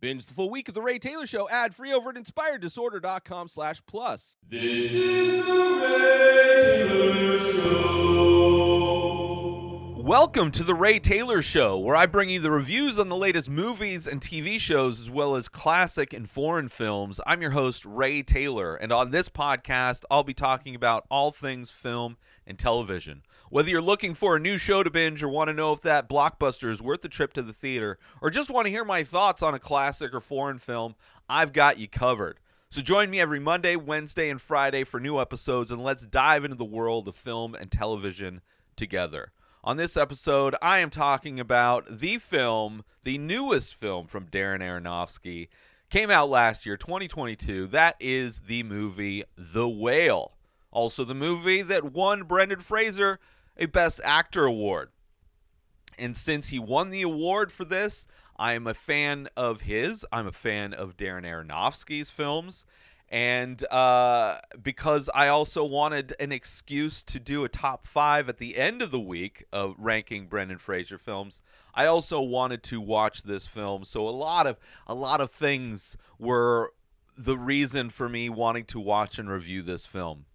Binge the full week of The Ray Taylor Show ad-free over at inspireddisorder.com/plus. This is The Ray Taylor Show. Welcome to The Ray Taylor Show, where I bring you the reviews on the latest movies and TV shows, as well as classic and foreign films. I'm your host, Ray Taylor, and on this podcast, I'll be talking about all things film and television. Whether you're looking for a new show to binge or want to know if that blockbuster is worth the trip to the theater, or just want to hear my thoughts on a classic or foreign film, I've got you covered. So join me every Monday, Wednesday, and Friday for new episodes, and let's dive into the world of film and television together. On this episode, I am talking about the newest film from Darren Aronofsky. Came out last year, 2022. That is the movie The Whale. Also the movie that won Brendan Fraser a Best Actor award. And since he won the award for this, I am a fan of his. I'm a fan of Darren Aronofsky's films. And because I also wanted an excuse to do a top 5 at the end of the week of ranking Brendan Fraser films, I also wanted to watch this film. So a lot of things were the reason for me wanting to watch and review this film.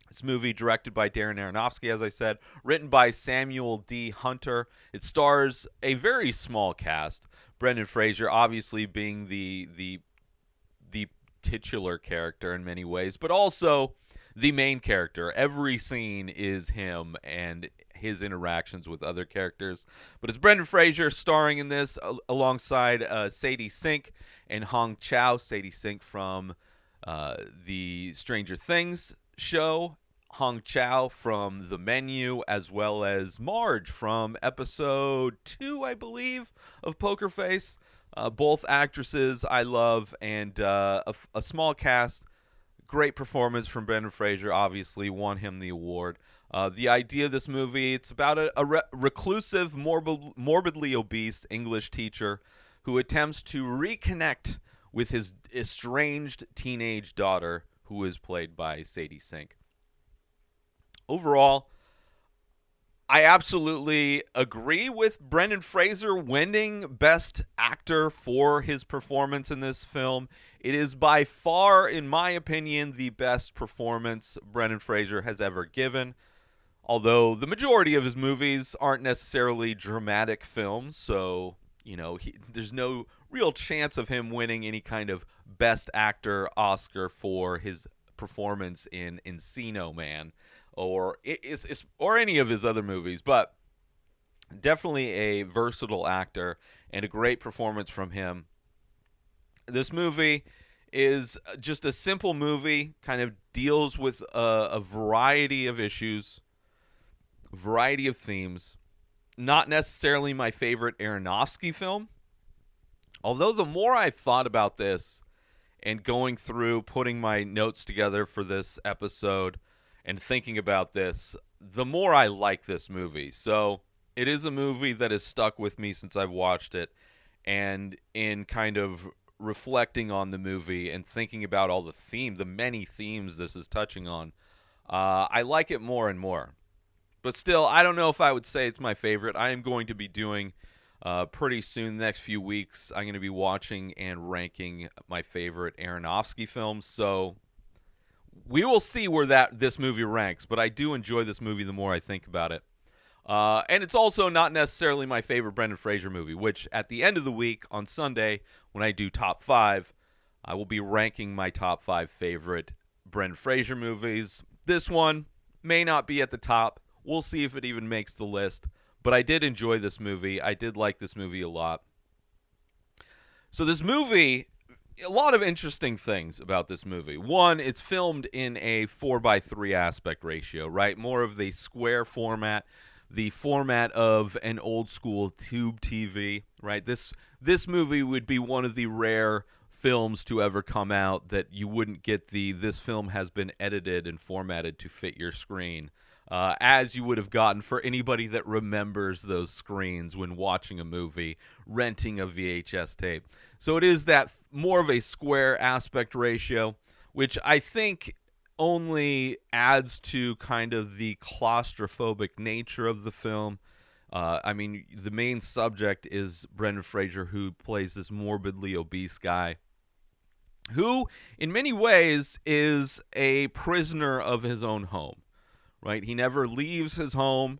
This movie, directed by Darren Aronofsky, as I said, written by Samuel D. Hunter. It stars a very small cast. Brendan Fraser, obviously being the titular character in many ways, but also the main character. Every scene is him and his interactions with other characters. But it's Brendan Fraser starring in this alongside Sadie Sink and Chau. Sadie Sink from the Stranger Things show, Chau from The Menu, as well as Marge from episode 2, I believe, of Poker Face. Both actresses I love, and a small cast. Great performance from Brendan Fraser, obviously won him the award. The idea of this movie, it's about a reclusive, morbidly obese English teacher who attempts to reconnect with his estranged teenage daughter, who is played by Sadie Sink. Overall, I absolutely agree with Brendan Fraser winning Best Actor for his performance in this film. It is by far, in my opinion, the best performance Brendan Fraser has ever given. Although the majority of his movies aren't necessarily dramatic films, so there's no real chance of him winning any kind of Best Actor Oscar for his performance in Encino Man or any of his other movies, but definitely a versatile actor and a great performance from him. This movie is just a simple movie, kind of deals with a variety of issues, variety of themes. Not necessarily my favorite Aronofsky film, although the more I've thought about this and going through putting my notes together for this episode and thinking about this, the more I like this movie. So it is a movie that has stuck with me since I've watched it, and in kind of reflecting on the movie and thinking about all the many themes this is touching on, I like it more and more. But still, I don't know if I would say it's my favorite. I am going to be doing pretty soon, the next few weeks, I'm going to be watching and ranking my favorite Aronofsky films. So we will see where this movie ranks, but I do enjoy this movie the more I think about it. And it's also not necessarily my favorite Brendan Fraser movie, which at the end of the week on Sunday, when I do top 5, I will be ranking my top 5 favorite Brendan Fraser movies. This one may not be at the top. We'll see if it even makes the list. But I did enjoy this movie. I did like this movie a lot. So this movie, a lot of interesting things about this movie. One, it's filmed in a 4:3 aspect ratio, right? More of the square format, the format of an old school tube TV, right? This movie would be one of the rare films to ever come out that you wouldn't get this film has been edited and formatted to fit your screen. As you would have gotten for anybody that remembers those screens when watching a movie, renting a VHS tape. So it is that more of a square aspect ratio, which I think only adds to kind of the claustrophobic nature of the film. I mean, the main subject is Brendan Fraser, who plays this morbidly obese guy who, in many ways, is a prisoner of his own home, right? He never leaves his home.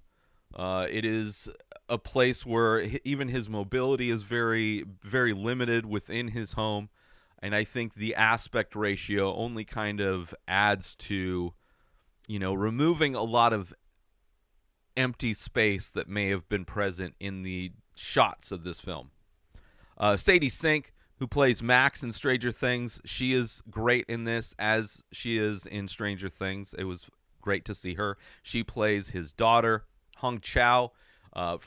It is a place where even his mobility is very, very limited within his home. And I think the aspect ratio only kind of adds to, removing a lot of empty space that may have been present in the shots of this film. Sadie Sink, who plays Max in Stranger Things, she is great in this, as she is in Stranger Things. It was great to see her. She plays his daughter, Chau.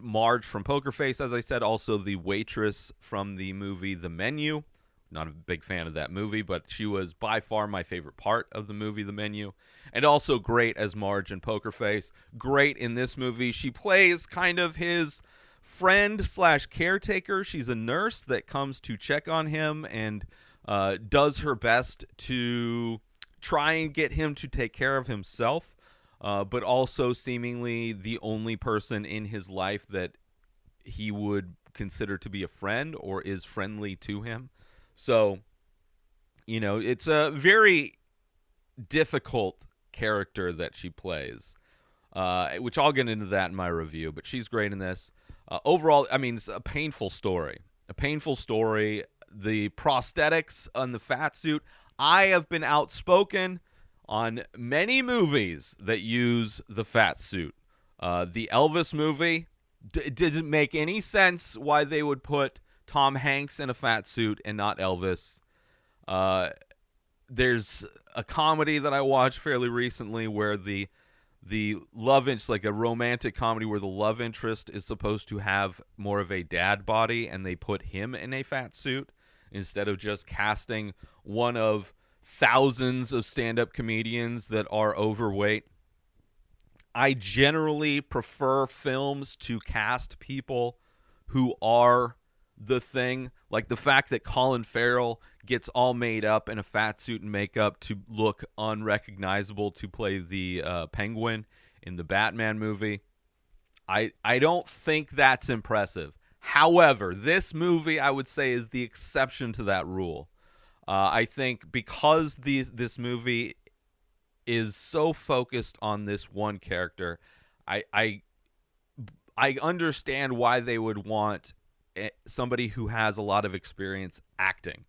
Marge from Poker Face, as I said, also the waitress from the movie The Menu. Not a big fan of that movie, but she was by far my favorite part of the movie The Menu. And also great as Marge in Poker Face. Great in this movie. She plays kind of his friend / caretaker. She's a nurse that comes to check on him and does her best to try and get him to take care of himself, but also seemingly the only person in his life that he would consider to be a friend or is friendly to him. So, it's a very difficult character that she plays, which I'll get into that in my review, but she's great in this. Overall, I mean, it's a painful story. The prosthetics on the fat suit. I have been outspoken on many movies that use the fat suit. The Elvis movie didn't make any sense why they would put Tom Hanks in a fat suit and not Elvis. There's a comedy that I watched fairly recently where the love interest, like a romantic comedy where the love interest is supposed to have more of a dad body, and they put him in a fat suit instead of just casting one of thousands of stand-up comedians that are overweight. I generally prefer films to cast people who are the thing, like the fact that Colin Farrell gets all made up in a fat suit and makeup to look unrecognizable to play the Penguin in the Batman movie. I don't think that's impressive. However, this movie, I would say, is the exception to that rule. I think because this movie is so focused on this one character, I understand why they would want somebody who has a lot of experience acting,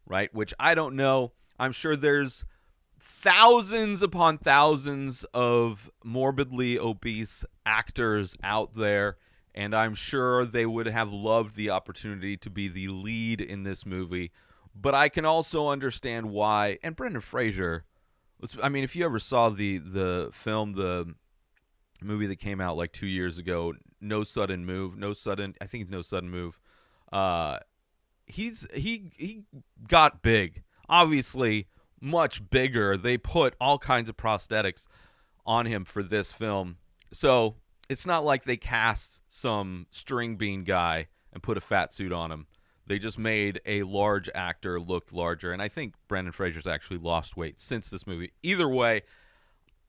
right? Which I don't know. I'm sure there's thousands upon thousands of morbidly obese actors out there, and I'm sure they would have loved the opportunity to be the lead in this movie. But I can also understand why. And Brendan Fraser, I mean, if you ever saw the film, the movie that came out like 2 years ago, No Sudden Move. He got big, obviously much bigger. They put all kinds of prosthetics on him for this film, so it's not like they cast some string bean guy and put a fat suit on him. They just made a large actor look larger, and I think Brendan Fraser's actually lost weight since this movie. Either way,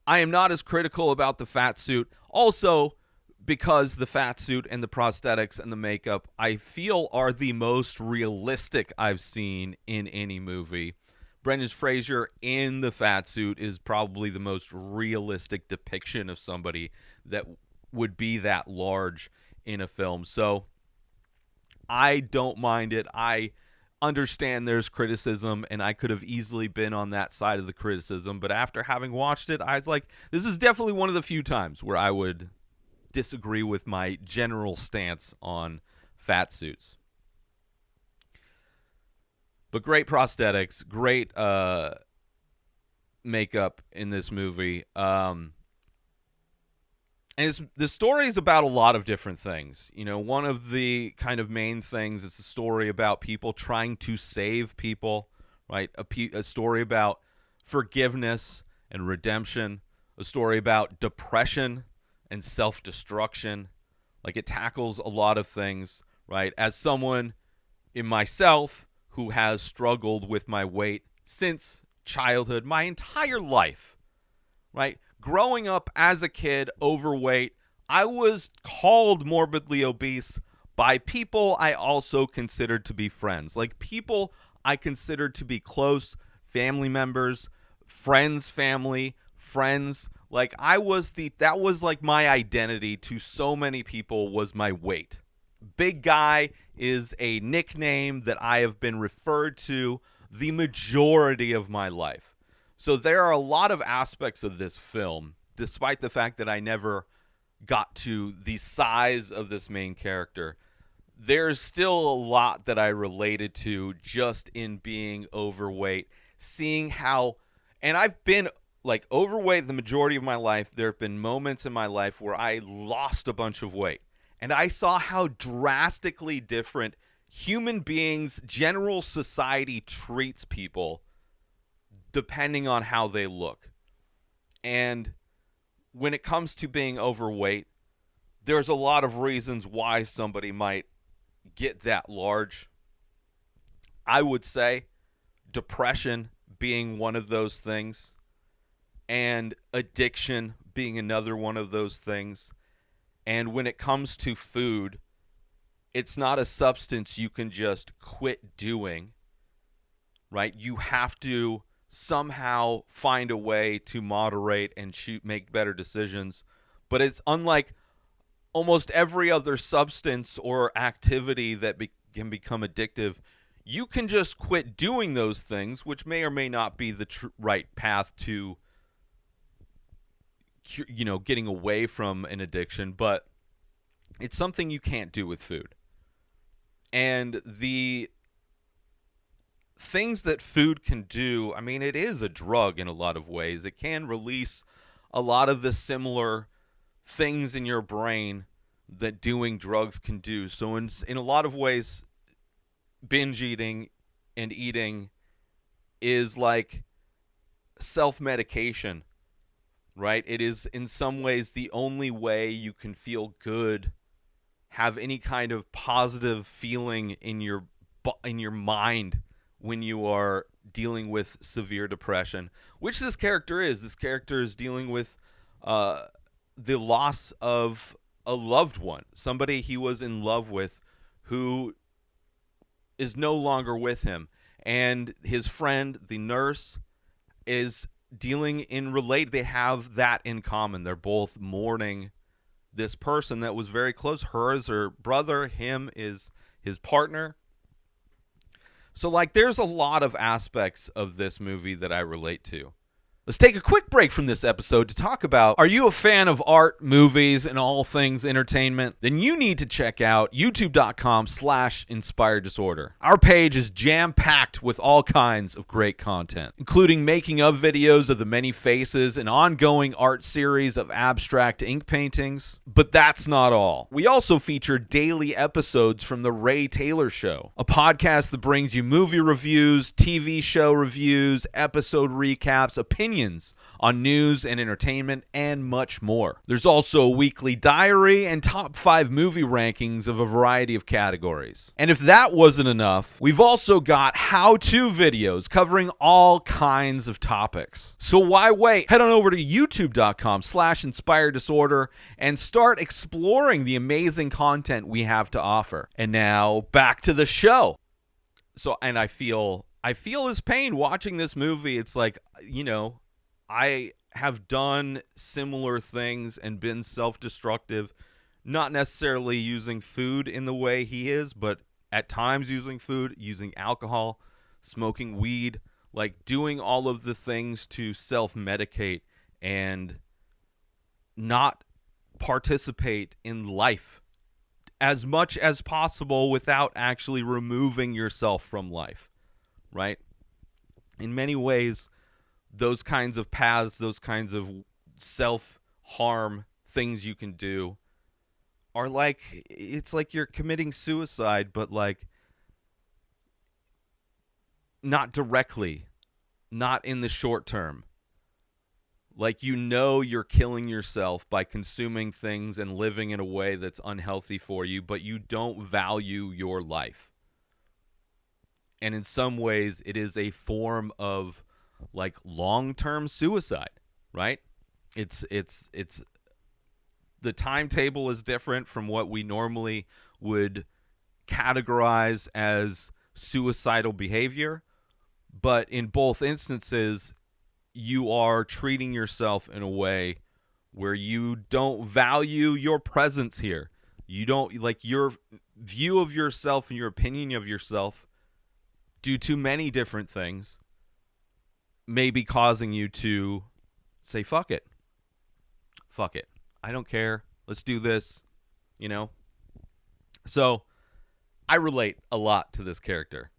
I am not as critical about the fat suit. Also, because the fat suit and the prosthetics and the makeup, I feel, are the most realistic I've seen in any movie. Brendan Fraser in the fat suit is probably the most realistic depiction of somebody that would be that large in a film. So I don't mind it. I understand there's criticism, and I could have easily been on that side of the criticism, but after having watched it, I was like, this is definitely one of the few times where I would disagree with my general stance on fat suits. But great prosthetics, great makeup in this movie. And the story is about a lot of different things. One of the kind of main things is a story about people trying to save people, right? A story about forgiveness and redemption, a story about depression and self-destruction. Like, it tackles a lot of things, right? As someone in myself who has struggled with my weight since childhood, my entire life, right? Growing up as a kid, overweight, I was called morbidly obese by people I also considered to be friends. Like people I considered to be close family members, friends, family, friends. Like that was like my identity to so many people was my weight. Big guy is a nickname that I have been referred to the majority of my life. So there are a lot of aspects of this film, despite the fact that I never got to the size of this main character. There's still a lot that I related to just in being overweight, seeing how, and I've been like overweight the majority of my life. There have been moments in my life where I lost a bunch of weight, and I saw how drastically different human beings, general society treats people depending on how they look. And when it comes to being overweight, there's a lot of reasons why somebody might get that large. I would say depression being one of those things, and addiction being another one of those things. And when it comes to food, it's not a substance you can just quit doing, right? You have to somehow find a way to moderate and make better decisions. But it's unlike almost every other substance or activity that can become addictive. You can just quit doing those things, which may or may not be the right path to, getting away from an addiction, but it's something you can't do with food. And the things that food can do, I mean, it is a drug in a lot of ways. It can release a lot of the similar things in your brain that doing drugs can do. So in a lot of ways, binge eating and eating is like self-medication, right? It is in some ways the only way you can feel good, have any kind of positive feeling in your mind when you are dealing with severe depression, which this character is. This character is dealing with the loss of a loved one, somebody he was in love with who is no longer with him. And his friend, the nurse, is dealing in relate. They have that in common. They're both mourning this person that was very close. Her is her brother. Him is his partner. So, like, there's a lot of aspects of this movie that I relate to. Let's take a quick break from this episode to talk about, are you a fan of art, movies, and all things entertainment? Then you need to check out youtube.com/inspired disorder. Our page is jam-packed with all kinds of great content, including making of videos of the many faces, an ongoing art series of abstract ink paintings. But that's not all. We also feature daily episodes from The Ray Taylor Show, a podcast that brings you movie reviews, TV show reviews, episode recaps, opinions on news and entertainment, and much more. There's also a weekly diary and top 5 movie rankings of a variety of categories. And if that wasn't enough, we've also got how-to videos covering all kinds of topics. So why wait? Head on over to youtube.com/inspired disorder and start exploring the amazing content we have to offer. And now back to the show. So, and I feel his pain watching this movie. It's like, I have done similar things and been self-destructive, not necessarily using food in the way he is, but at times using food, using alcohol, smoking weed, like doing all of the things to self-medicate and not participate in life as much as possible without actually removing yourself from life, right? In many ways, those kinds of paths, those kinds of self-harm things you can do are like, it's like you're committing suicide, but like not directly, not in the short term. Like, you're killing yourself by consuming things and living in a way that's unhealthy for you, but you don't value your life. And in some ways, it is a form of like long-term suicide, right? It's the timetable is different from what we normally would categorize as suicidal behavior, but in both instances, you are treating yourself in a way where you don't value your presence here. You don't, like, your view of yourself and your opinion of yourself, due to many different things, may be causing you to say, fuck it. Fuck it. I don't care. Let's do this. You know? So, I relate a lot to this character.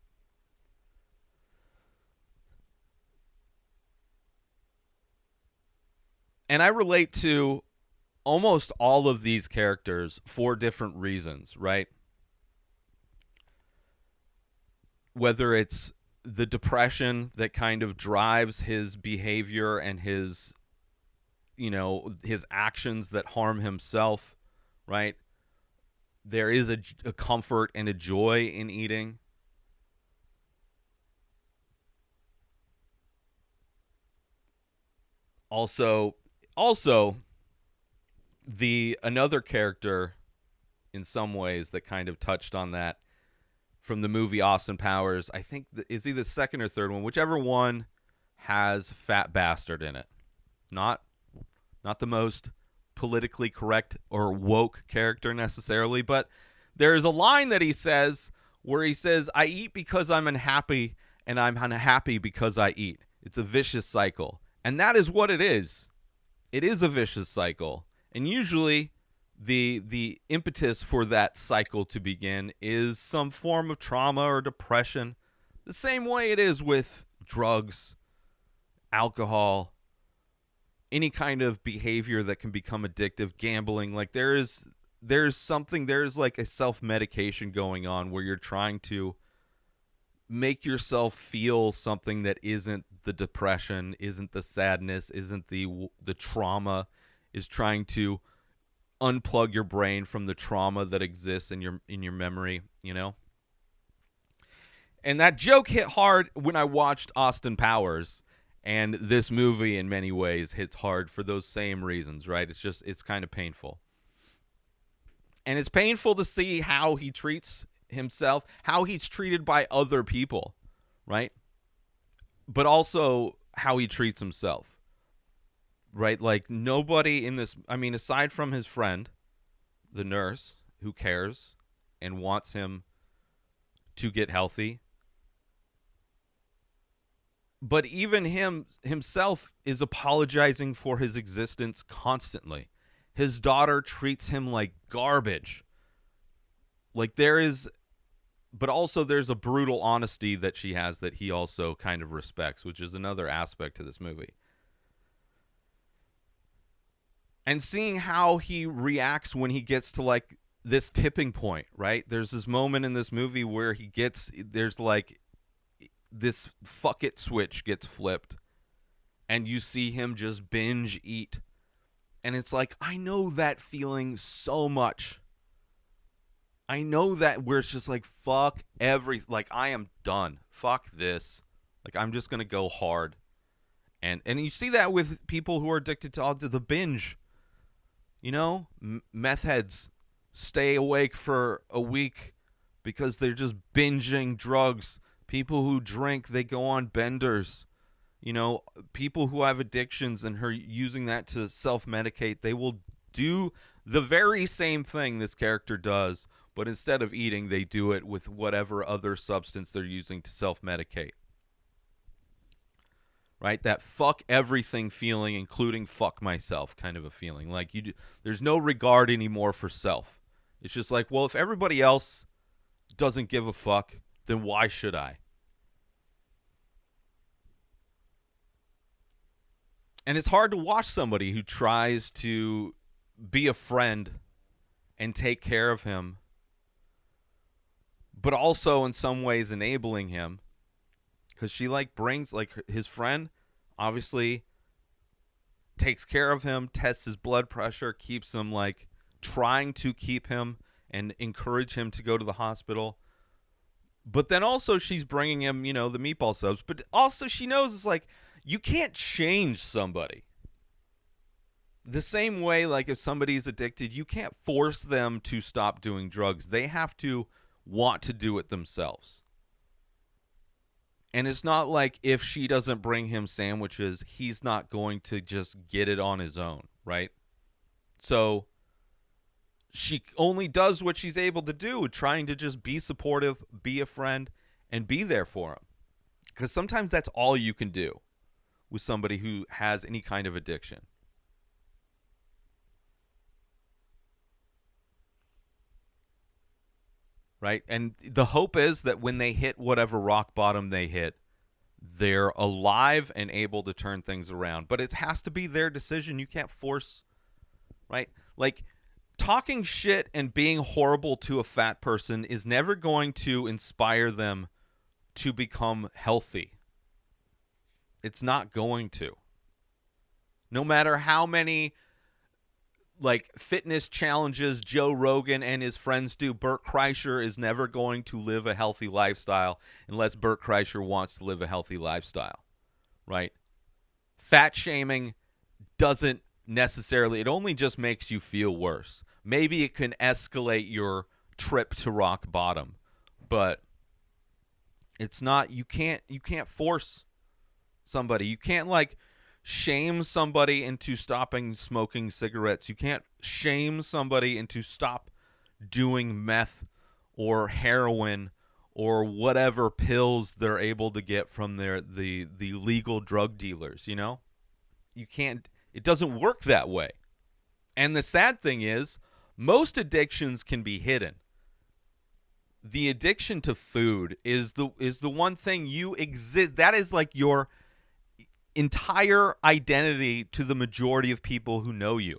And I relate to almost all of these characters for different reasons, right? Whether it's the depression that kind of drives his behavior and his, you know, his actions that harm himself, right? There is a comfort and a joy in eating. Also, another character in some ways that kind of touched on that from the movie Austin Powers, I think is either the second or third one, whichever one has Fat Bastard in it. Not the most politically correct or woke character necessarily, but there is a line that he says where he says, I eat because I'm unhappy, and I'm unhappy because I eat. It's a vicious cycle. And that is what it is. It is a vicious cycle. And usually the impetus for that cycle to begin is some form of trauma or depression. The same way it is with drugs, alcohol, any kind of behavior that can become addictive, gambling. Like there's like a self-medication going on where you're trying to make yourself feel something that isn't the depression, isn't the sadness, isn't the trauma, is trying to unplug your brain from the trauma that exists in your memory, you know? And that joke hit hard when I watched Austin Powers, and this movie in many ways hits hard for those same reasons, right? It's kind of painful. And it's painful to see how he treats himself, how he's treated by other people, right? But also how he treats himself, right? Like nobody in this, I mean, aside from his friend, the nurse, who cares and wants him to get healthy, but even himself is apologizing for his existence constantly. His daughter treats him like garbage. Like but also there's a brutal honesty that she has that he also kind of respects, which is another aspect to this movie. And seeing how he reacts when he gets to like this tipping point, right? There's this moment in this movie where there's like this fuck it switch gets flipped and you see him just binge eat. And it's like, I know that feeling so much. I know that where it's just like, fuck like I am done. Fuck this. Like I'm just going to go hard. And you see that with people who are addicted to the binge. You know, meth heads stay awake for a week because they're just binging drugs. People who drink, they go on benders. You know, people who have addictions and are using that to self-medicate, they will do the very same thing this character does, but instead of eating, they do it with whatever other substance they're using to self-medicate. Right? That fuck everything feeling, including fuck myself kind of a feeling. Like there's no regard anymore for self. It's just like, well, if everybody else doesn't give a fuck, then why should I? And it's hard to watch somebody who tries to be a friend and take care of him, but also in some ways enabling him. Because she like brings like his friend obviously takes care of him, tests his blood pressure, keeps him like trying to keep him and encourage him to go to the hospital. But then also she's bringing him, you know, the meatball subs. But also she knows it's like, you can't change somebody. the same way, like if somebody's addicted, you can't force them to stop doing drugs. They have to want to do it themselves. And it's not like if she doesn't bring him sandwiches, he's not going to just get it on his own, right? So she only does what she's able to do, trying to just be supportive, be a friend, and be there for him. Because sometimes that's all you can do with somebody who has any kind of addiction. Right? And the hope is that when they hit whatever rock bottom they hit, they're alive and able to turn things around. But it has to be their decision. You can't force, right? Like, talking shit and being horrible to a fat person is never going to inspire them to become healthy. It's not going to. No matter how many like fitness challenges Joe Rogan and his friends do, Bert Kreischer is never going to live a healthy lifestyle unless Bert Kreischer wants to live a healthy lifestyle, right? Fat shaming doesn't necessarily, it only just makes you feel worse. Maybe it can escalate your trip to rock bottom, but it's not, you can't force somebody. You can't like shame somebody into stopping smoking cigarettes. You can't shame somebody into stop doing meth or heroin or whatever pills they're able to get from the legal drug dealers, you know? You can't, it doesn't work that way. And the sad thing is, most addictions can be hidden. The addiction to food is the one thing you exist, that is like your entire identity to the majority of people who know you,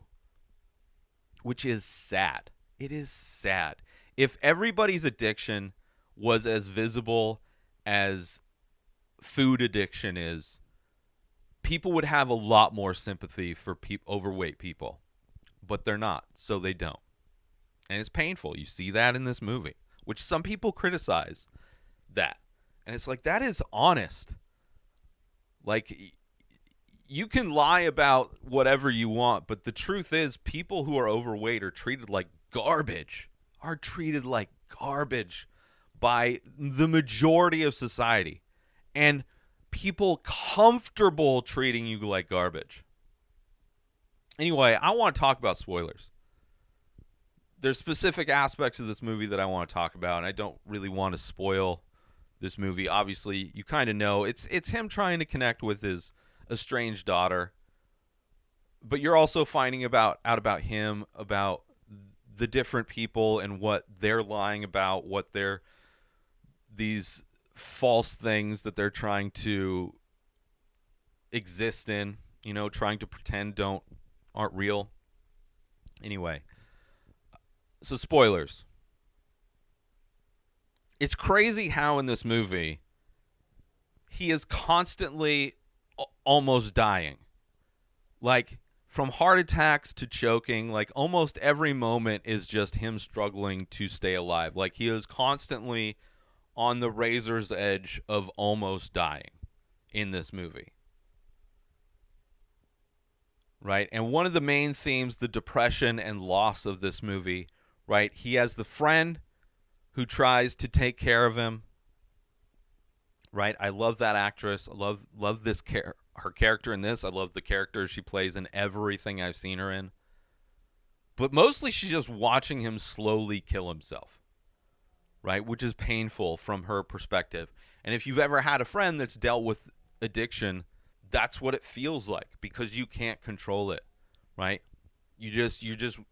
which is sad. It is sad. If everybody's addiction was as visible as food addiction is, people would have a lot more sympathy for overweight people, but they're not, so they don't. And it's painful. You see that in this movie, which some people criticize that. And it's like, that is honest. Like, you can lie about whatever you want, but the truth is people who are overweight are treated like garbage, by the majority of society. And people comfortable treating you like garbage. Anyway, I want to talk about spoilers. There's specific aspects of this movie that I want to talk about, and I don't really want to spoil this movie. Obviously, you kind of know. It's him trying to connect with his estranged daughter, but you're also finding out about him, about the different people and what they're lying about, what they're, these false things that they're trying to exist in, you know, trying to pretend aren't real. Anyway, so spoilers. It's crazy how in this movie he is constantly almost dying. Like, from heart attacks to choking, like almost every moment is just him struggling to stay alive. Like, he is constantly on the razor's edge of almost dying in this movie. Right? And one of the main themes, the depression and loss of this movie, right? He has the friend who tries to take care of him. Right? I love that actress. I love this her character in this. I love the character she plays in everything I've seen her in. But mostly she's just watching him slowly kill himself. Right? Which is painful from her perspective. And if you've ever had a friend that's dealt with addiction, that's what it feels like, because you can't control it. Right? You're just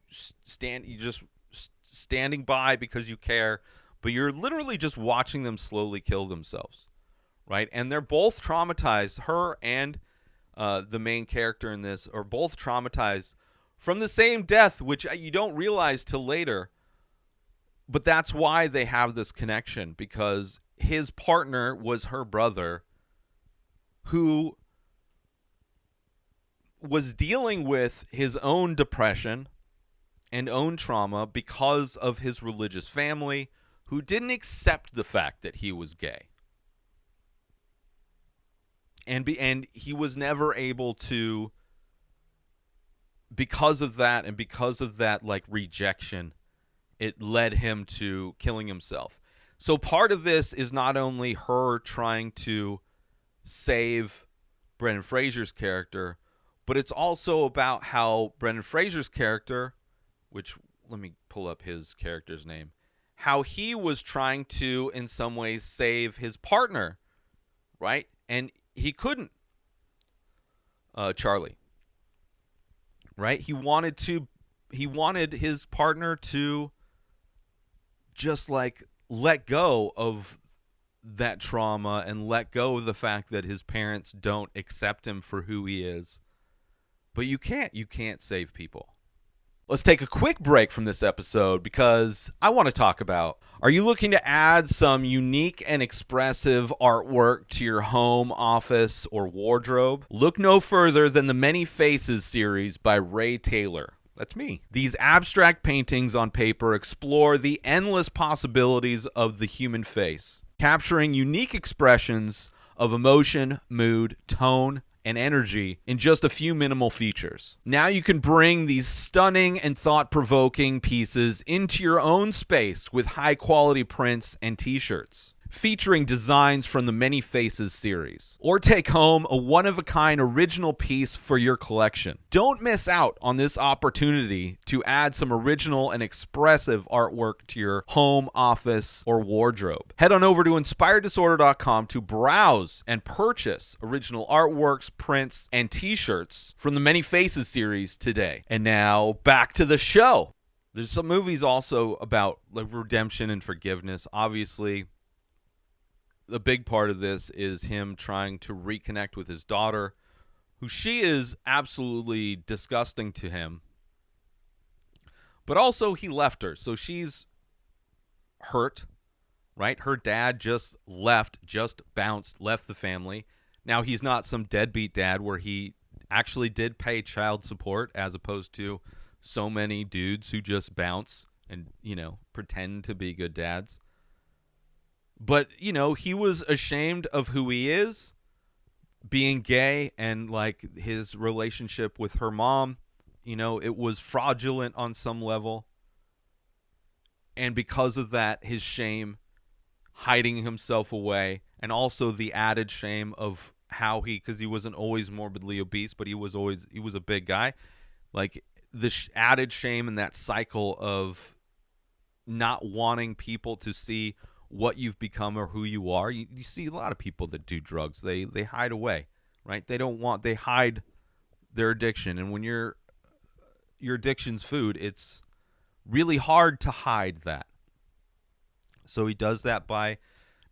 standing by because you care, but you're literally just watching them slowly kill themselves. Right? And they're both traumatized. Her and the main character in this are both traumatized from the same death, which you don't realize till later. But that's why they have this connection, because his partner was her brother who was dealing with his own depression and own trauma because of his religious family, who didn't accept the fact that he was gay. And he was never able to because of that, and because of that like rejection, it led him to killing himself. So part of this is not only her trying to save Brendan Fraser's character, but it's also about how Brendan Fraser's character, which let me pull up his character's name, how he was trying to, in some ways, save his partner, right? And he couldn't, Charlie, right? He wanted his partner to just like let go of that trauma and let go of the fact that his parents don't accept him for who he is. But you can't save people. Let's take a quick break from this episode because I want to talk about, are you looking to add some unique and expressive artwork to your home, office, or wardrobe? Look no further than the Many Faces series by Ray Taylor. That's me. These abstract paintings on paper explore the endless possibilities of the human face, capturing unique expressions of emotion, mood, tone, and energy in just a few minimal features. Now you can bring these stunning and thought-provoking pieces into your own space with high-quality prints and t-shirts, featuring designs from the Many Faces series. Or take home a one-of-a-kind original piece for your collection. Don't miss out on this opportunity to add some original and expressive artwork to your home, office, or wardrobe. Head on over to inspireddisorder.com to browse and purchase original artworks, prints, and t-shirts from the Many Faces series today. And now, back to the show. There's some movies also about like redemption and forgiveness. Obviously, the big part of this is him trying to reconnect with his daughter, who she is absolutely disgusting to him. But also he left her, so she's hurt, right? Her dad just bounced, left the family. Now he's not some deadbeat dad where he actually did pay child support as opposed to so many dudes who just bounce and, pretend to be good dads. But, he was ashamed of who he is, being gay, and, like, his relationship with her mom. It was fraudulent on some level. And because of that, his shame, hiding himself away, and also the added shame of how because he wasn't always morbidly obese, but he was a big guy. Like, the added shame and that cycle of not wanting people to see what you've become or who you are. You see a lot of people that do drugs. They hide away, right? They hide their addiction. And when your addiction's food, it's really hard to hide that. So he does that by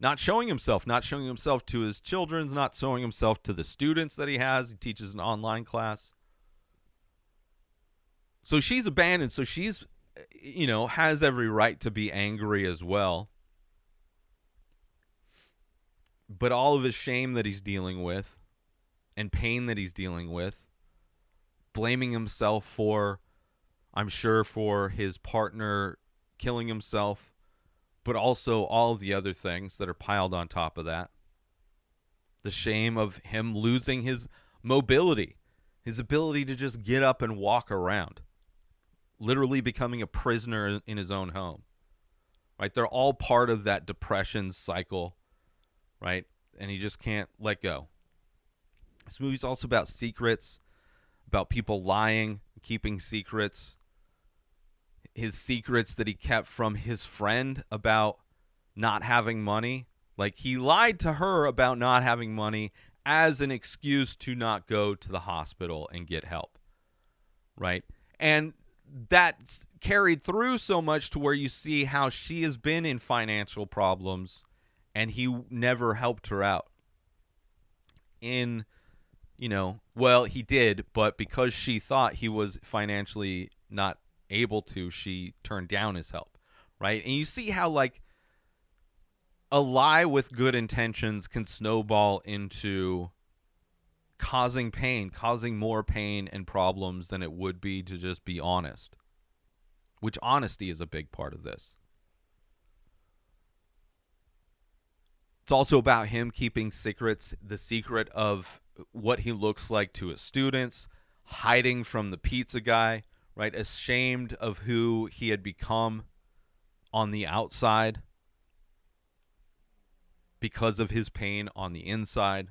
not showing himself to his children, not showing himself to the students that he has. He teaches an online class. So she's abandoned. So she's, has every right to be angry as well. But all of his shame that he's dealing with and pain that he's dealing with, blaming himself for, I'm sure, for his partner killing himself, but also all of the other things that are piled on top of that. The shame of him losing his mobility, his ability to just get up and walk around, literally becoming a prisoner in his own home. Right? They're all part of that depression cycle. Right? And he just can't let go. This movie's also about secrets, about people lying, keeping secrets. His secrets that he kept from his friend about not having money. Like, he lied to her about not having money as an excuse to not go to the hospital and get help. Right? And that's carried through so much to where you see how she has been in financial problems and he never helped her out. He did, but because she thought he was financially not able to, she turned down his help, right? And you see how, like, a lie with good intentions can snowball into causing more pain and problems than it would be to just be honest, which honesty is a big part of this. It's also about him keeping secrets, the secret of what he looks like to his students, hiding from the pizza guy, right? Ashamed of who he had become on the outside because of his pain on the inside.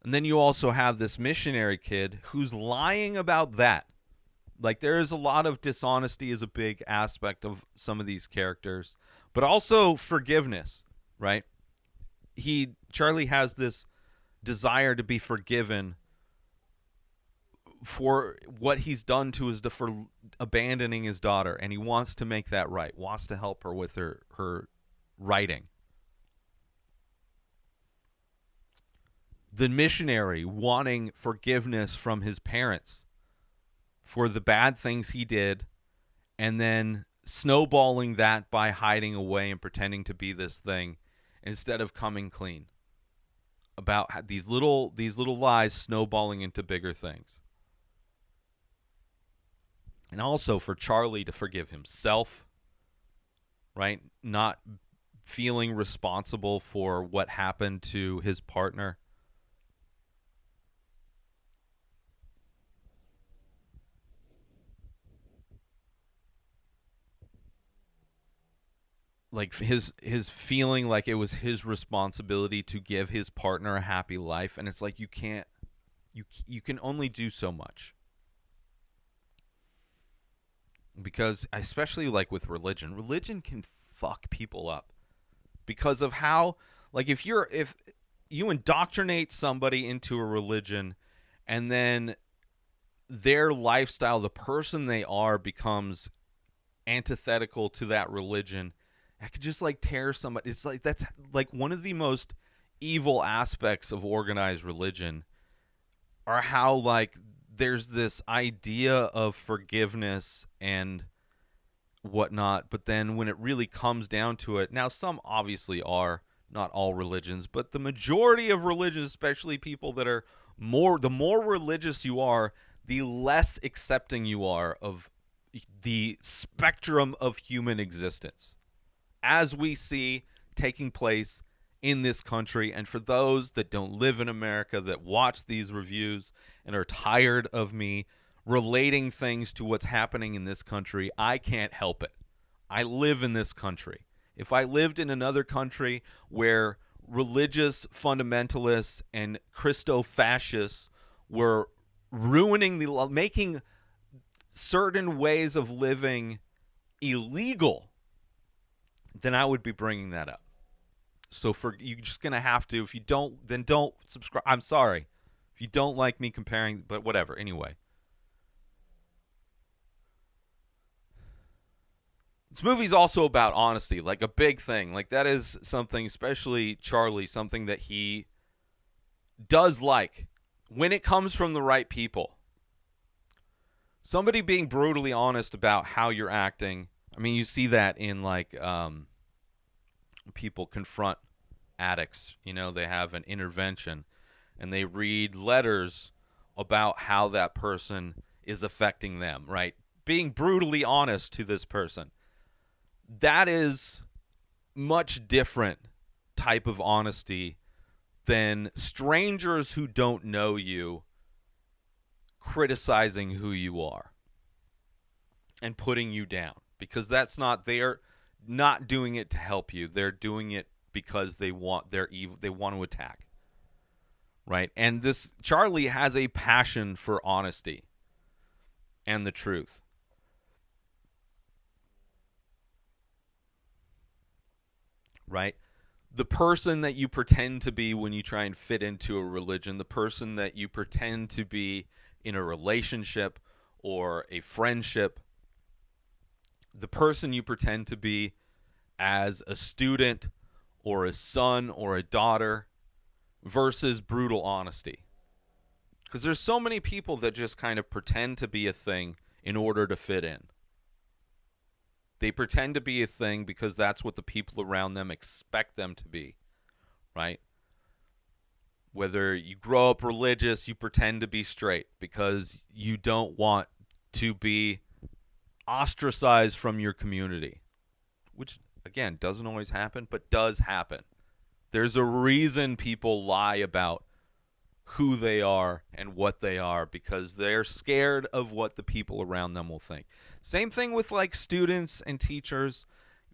And then you also have this missionary kid who's lying about that. Like, there is a lot of dishonesty is a big aspect of some of these characters, but also forgiveness, right? Charlie has this desire to be forgiven for what he's done to for abandoning his daughter, and he wants to make that right, wants to help her with her writing. The missionary wanting forgiveness from his parents for the bad things he did, and then snowballing that by hiding away and pretending to be this thing instead of coming clean about these little lies snowballing into bigger things. And also for Charlie to forgive himself, right? Not feeling responsible for what happened to his partner. Like his feeling like it was his responsibility to give his partner a happy life, and it's like you can only do so much. Because especially like with religion can fuck people up because of how, like, if you indoctrinate somebody into a religion and then their lifestyle, the person they are, becomes antithetical to that religion, I could just like tear somebody. It's like that's like one of the most evil aspects of organized religion, are how like there's this idea of forgiveness and whatnot, but then when it really comes down to it, now some obviously are, not all religions, but the majority of religions, especially people that are the more religious you are, the less accepting you are of the spectrum of human existence, as we see taking place in this country. And for those that don't live in America that watch these reviews and are tired of me relating things to what's happening in this country, I can't help it. I live in this country. If I lived in another country where religious fundamentalists and Christo-fascists were making certain ways of living illegal, then I would be bringing that up. So you're just going to have to, if you don't, then don't subscribe. I'm sorry. If you don't like me comparing, but whatever. Anyway. This movie's also about honesty, like a big thing. Like that is something, especially Charlie, something that he does like when it comes from the right people. Somebody being brutally honest about how you're acting. I mean, you see that in like people confront addicts. You know, they have an intervention and they read letters about how that person is affecting them, right? Being brutally honest to this person. That is much different type of honesty than strangers who don't know you criticizing who you are and putting you down, because that's not, they're not doing it to help you. They're doing it because they want, they're evil, they want to attack. Right? And this Charlie has a passion for honesty and the truth. Right? The person that you pretend to be when you try and fit into a religion, the person that you pretend to be in a relationship or a friendship, the person you pretend to be as a student or a son or a daughter, versus brutal honesty. Because there's so many people that just kind of pretend to be a thing in order to fit in. They pretend to be a thing because that's what the people around them expect them to be, right? Whether you grow up religious, you pretend to be straight because you don't want to be ostracized from your community, which, again, doesn't always happen, but does happen. There's a reason people lie about who they are and what they are because they're scared of what the people around them will think. Same thing with like students and teachers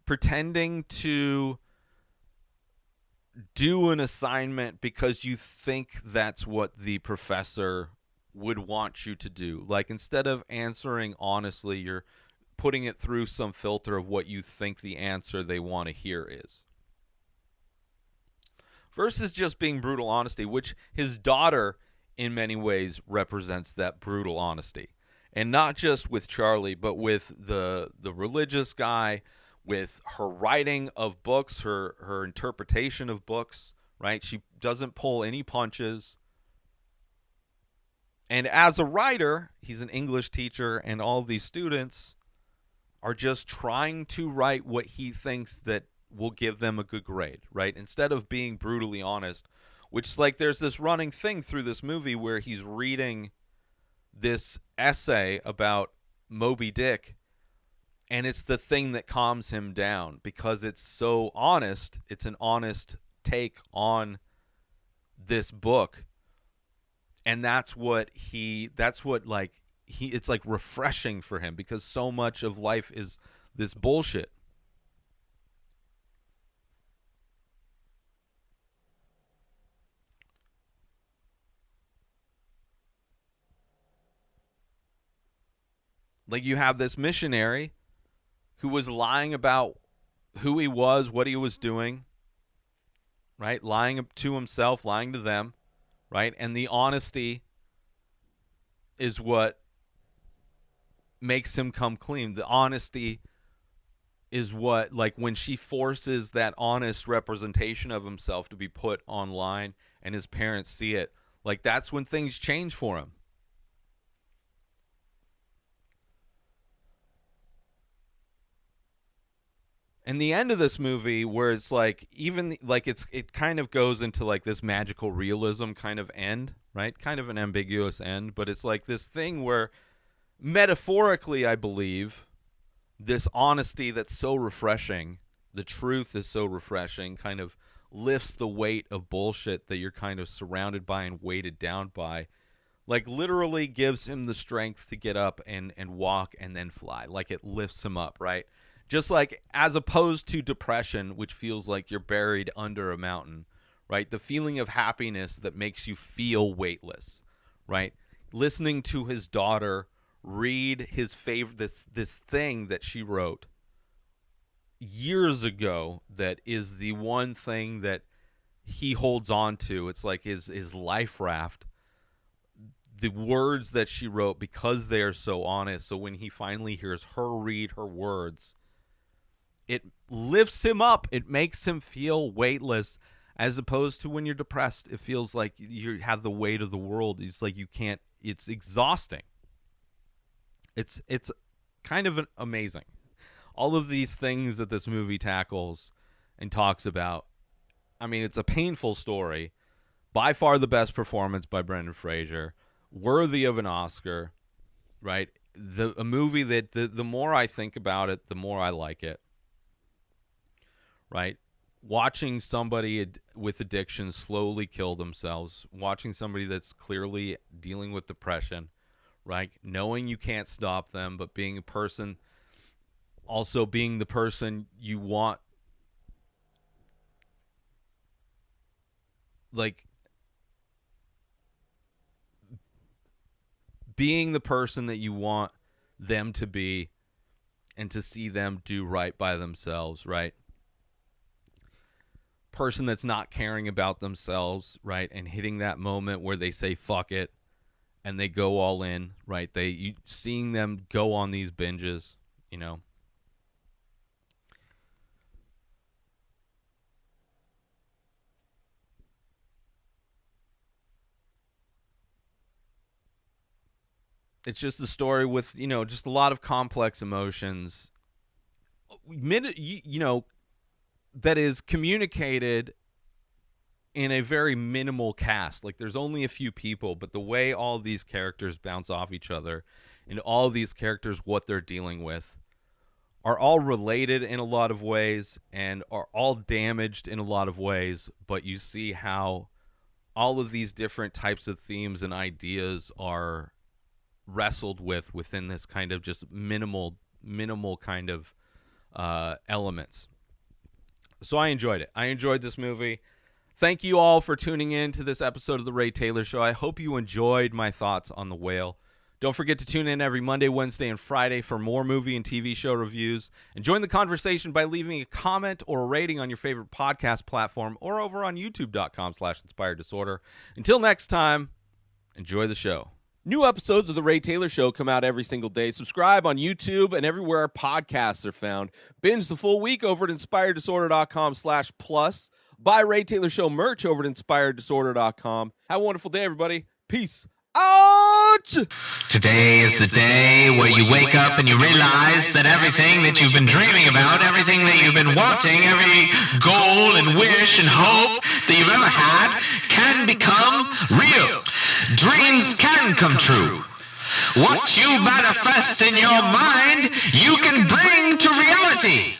pretending to do an assignment because you think that's what the professor would want you to do. Like instead of answering honestly, you're putting it through some filter of what you think the answer they want to hear is. Versus just being brutal honesty, which his daughter in many ways represents that brutal honesty. And not just with Charlie, but with the religious guy, with her writing of books, her interpretation of books, right? She doesn't pull any punches. And as a writer, he's an English teacher, and all of these students are just trying to write what he thinks that will give them a good grade, right? Instead of being brutally honest, which is like there's this running thing through this movie where he's reading this essay about Moby-Dick, and it's the thing that calms him down because it's so honest. It's an honest take on this book. And it's like refreshing for him because so much of life is this bullshit. Like you have this missionary who was lying about who he was, what he was doing, right? Lying to himself, lying to them, right? And the honesty is what makes him come clean. The honesty is what, like when she forces that honest representation of himself to be put online and his parents see it, like that's when things change for him. And the end of this movie, where it's like even like it kind of goes into like this magical realism kind of end, right? Kind of an ambiguous end, but it's like this thing where metaphorically, I believe, this honesty that's so refreshing, the truth is so refreshing, kind of lifts the weight of bullshit that you're kind of surrounded by and weighted down by. Like literally gives him the strength to get up and walk and then fly. Like it lifts him up, right? Just like as opposed to depression, which feels like you're buried under a mountain, right? The feeling of happiness that makes you feel weightless, right? Listening to his daughter read his favorite, this thing that she wrote years ago that is the one thing that he holds on to. It's like his life raft. The words that she wrote, because they are so honest. So when he finally hears her read her words, it lifts him up. It makes him feel weightless, as opposed to when you're depressed. It feels like you have the weight of the world. It's like you can't. It's exhausting. It's kind of amazing. All of these things that this movie tackles and talks about. I mean, it's a painful story. By far the best performance by Brendan Fraser. Worthy of an Oscar, right? A movie that the more I think about it, the more I like it. Right? Watching somebody with addiction slowly kill themselves, watching somebody that's clearly dealing with depression, right? Knowing you can't stop them, but being a person, also being the person you want, like being the person that you want them to be and to see them do right by themselves, right? Person that's not caring about themselves, right? And hitting that moment where they say fuck it and they go all in, right? Seeing them go on these binges, you know. It's just a story with, you know, just a lot of complex emotions. You know, that is communicated in a very minimal cast. Like there's only a few people, but the way all these characters bounce off each other and all these characters, what they're dealing with, are all related in a lot of ways and are all damaged in a lot of ways. But you see how all of these different types of themes and ideas are wrestled with within this kind of just minimal kind of elements. So I enjoyed it. I enjoyed this movie. Thank you all for tuning in to this episode of The Ray Taylor Show. I hope you enjoyed my thoughts on The Whale. Don't forget to tune in every Monday, Wednesday, and Friday for more movie and TV show reviews. And join the conversation by leaving a comment or a rating on your favorite podcast platform or over on youtube.com/inspireddisorder. Until next time, enjoy the show. New episodes of The Ray Taylor Show come out every single day. Subscribe on YouTube and everywhere our podcasts are found. Binge the full week over at inspireddisorder.com/plus. Buy Ray Taylor Show merch over at inspireddisorder.com. Have a wonderful day, everybody. Peace out! Today is the day where you wake up and you realize that everything that you've been dreaming about, everything that you've been wanting, every goal and wish and hope that you've ever had can become real. Dreams can come true. What you manifest in your mind, you can bring to reality.